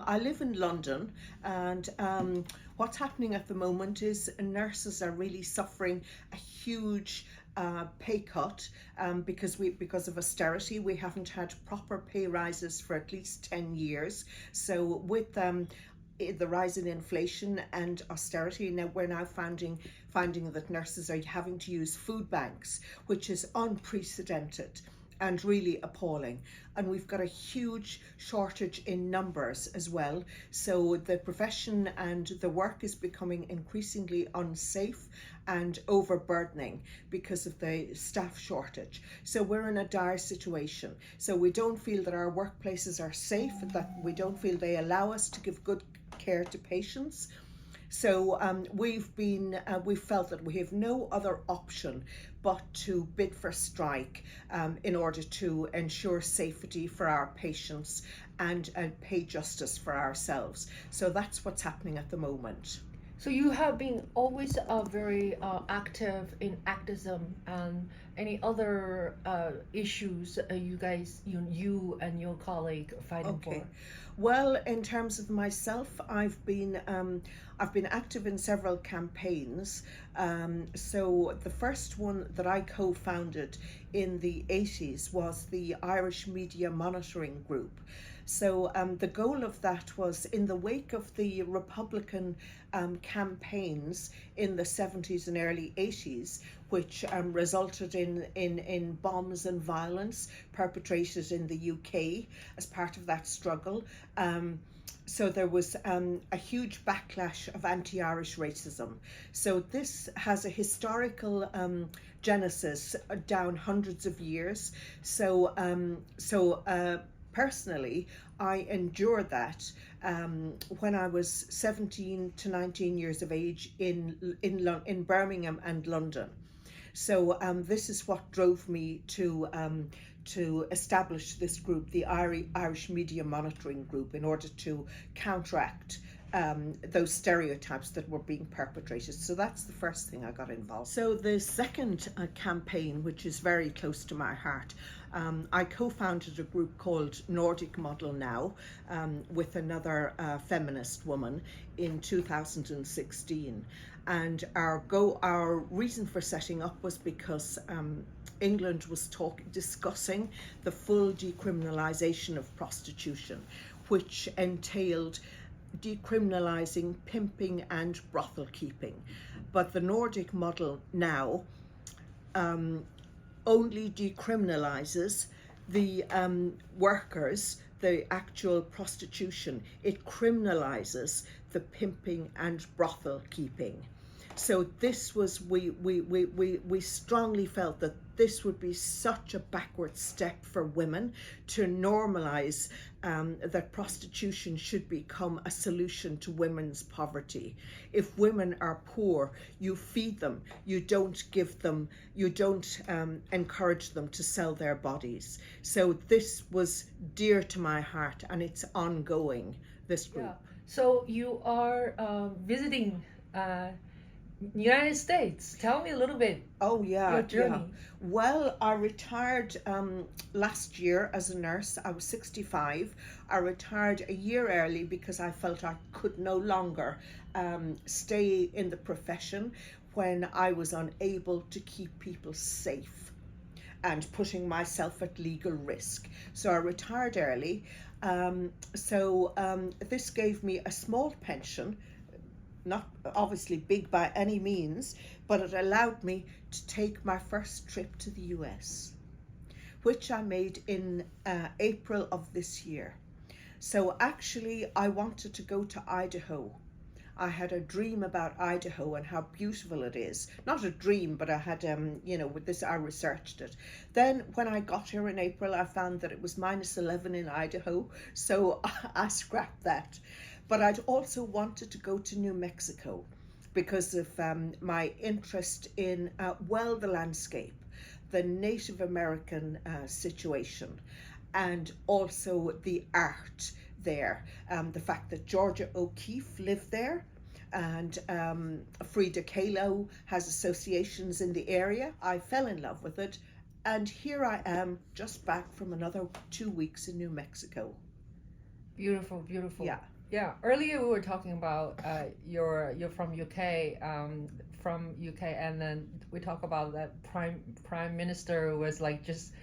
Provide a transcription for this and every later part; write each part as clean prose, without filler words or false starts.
I live in London, and what's happening at the moment is nurses are really suffering a huge pay cut because of austerity. We haven't had proper pay rises for at least 10 years. So with the rise in inflation and austerity, now we're now finding that nurses are having to use food banks, which is unprecedented and really appalling. And we've got a huge shortage in numbers as well. So the profession and the work is becoming increasingly unsafe and overburdening because of the staff shortage. So we're in a dire situation. So we don't feel that our workplaces are safe, that we don't feel they allow us to give good care to patients. So we've felt that we have no other option but to bid for strike in order to ensure safety for our patients and pay justice for ourselves. So that's what's happening at the moment. So you have been always very active in activism and any other issues you and your colleague are fighting for? Well, in terms of myself, I've been active in several campaigns. So the first one that I co-founded in the 80s was the Irish Media Monitoring Group. So the goal of that was, in the wake of the Republican campaigns in the 70s and early 80s, which resulted in bombs and violence perpetrated in the UK as part of that struggle. So there was a huge backlash of anti-Irish racism. So this has a historical genesis down hundreds of years. So personally, I endured that when I was 17 to 19 years of age in Birmingham and London. So this is what drove me to establish this group, the Irish Media Monitoring Group, in order to counteract those stereotypes that were being perpetrated. So that's the first thing I got involved. So the second campaign, which is very close to my heart, I co-founded a group called Nordic Model Now with another feminist woman in 2016. And our reason for setting up was because England was discussing the full decriminalisation of prostitution, which entailed decriminalising pimping and brothel keeping. But the Nordic model now only decriminalises the workers, the actual prostitution. It criminalises the pimping and brothel keeping. So this was, we strongly felt that this would be such a backward step for women to normalise that prostitution should become a solution to women's poverty. If women are poor, you feed them, you don't encourage them to sell their bodies. So this was dear to my heart, and it's ongoing, this group. Yeah. So you are visiting United States. Tell me a little bit. Oh yeah, your journey. yeah. Well, I retired last year as a nurse. I was 65. I retired a year early because I felt I could no longer stay in the profession when I was unable to keep people safe and putting myself at legal risk. So I retired early. This gave me a small pension, not obviously big by any means, but it allowed me to take my first trip to the US, which I made in April of this year. So actually I wanted to go to Idaho. I had a dream about Idaho and how beautiful it is. Not a dream, but I had, with this, I researched it. Then when I got here in April, I found that it was -11 in Idaho. So I scrapped that. But I'd also wanted to go to New Mexico because of my interest in, the landscape, the Native American situation, and also the art there. The fact that Georgia O'Keeffe lived there, and Frida Kahlo has associations in the area. I fell in love with it, and here I am just back from another 2 weeks in New Mexico. Beautiful, beautiful. Yeah. Yeah, earlier we were talking about you're from UK, and then we talk about that prime minister was like just,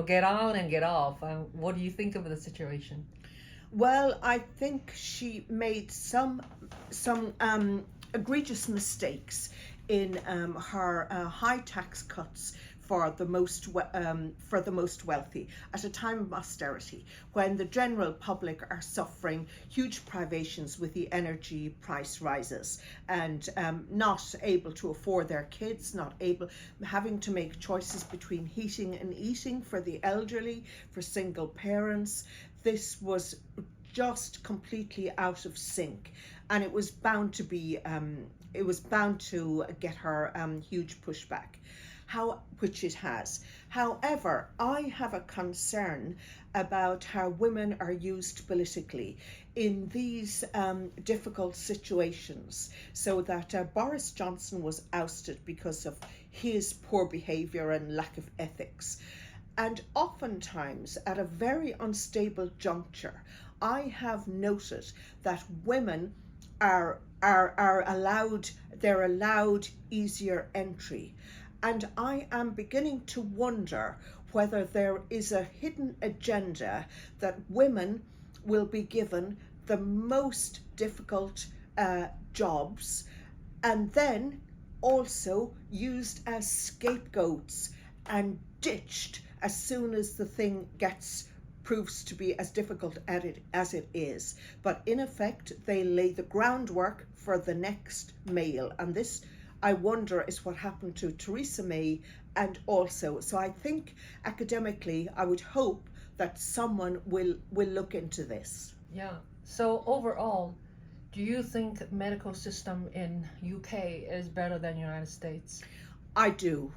get on and get off. What do you think of the situation? Well, I think she made some egregious mistakes in her high tax cuts for the most wealthy at a time of austerity, when the general public are suffering huge privations with the energy price rises, and not able to afford their kids, not able, having to make choices between heating and eating for the elderly, for single parents. This was just completely out of sync, and it was bound to be it was bound to get her huge pushback, which it has. However, I have a concern about how women are used politically in these difficult situations, so that Boris Johnson was ousted because of his poor behaviour and lack of ethics. And oftentimes, at a very unstable juncture, I have noted that women are allowed, they're allowed easier entry. And I am beginning to wonder whether there is a hidden agenda that women will be given the most difficult jobs, and then also used as scapegoats and ditched as soon as the thing proves to be as difficult as it is. But in effect, they lay the groundwork for the next male, and this, I wonder, is what happened to Theresa May. And also, so I think academically, I would hope that someone will look into this. Yeah. So overall, do you think medical system in UK is better than United States? I do,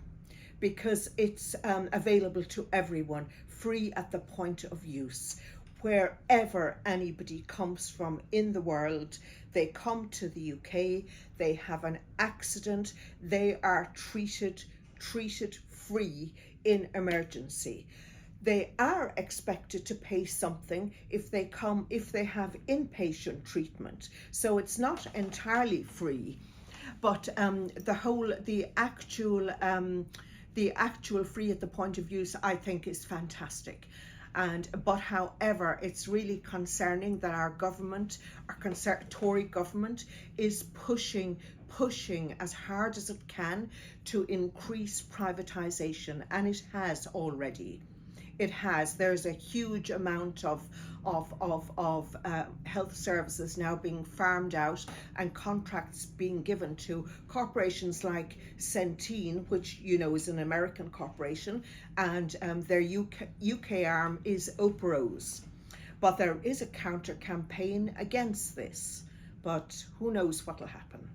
because it's available to everyone, free at the point of use. Wherever anybody comes from in the world, they come to the UK, they have an accident, they are treated free in emergency. They are expected to pay something if they have inpatient treatment. So it's not entirely free, but the actual free at the point of use, I think, is fantastic. But however, it's really concerning that our government, Tory government, is pushing as hard as it can to increase privatisation, and it has already. It has. There's a huge amount of health services now being farmed out, and contracts being given to corporations like Centene, which is an American corporation, and their UK arm is Oprose. But there is a counter campaign against this. But who knows what will happen.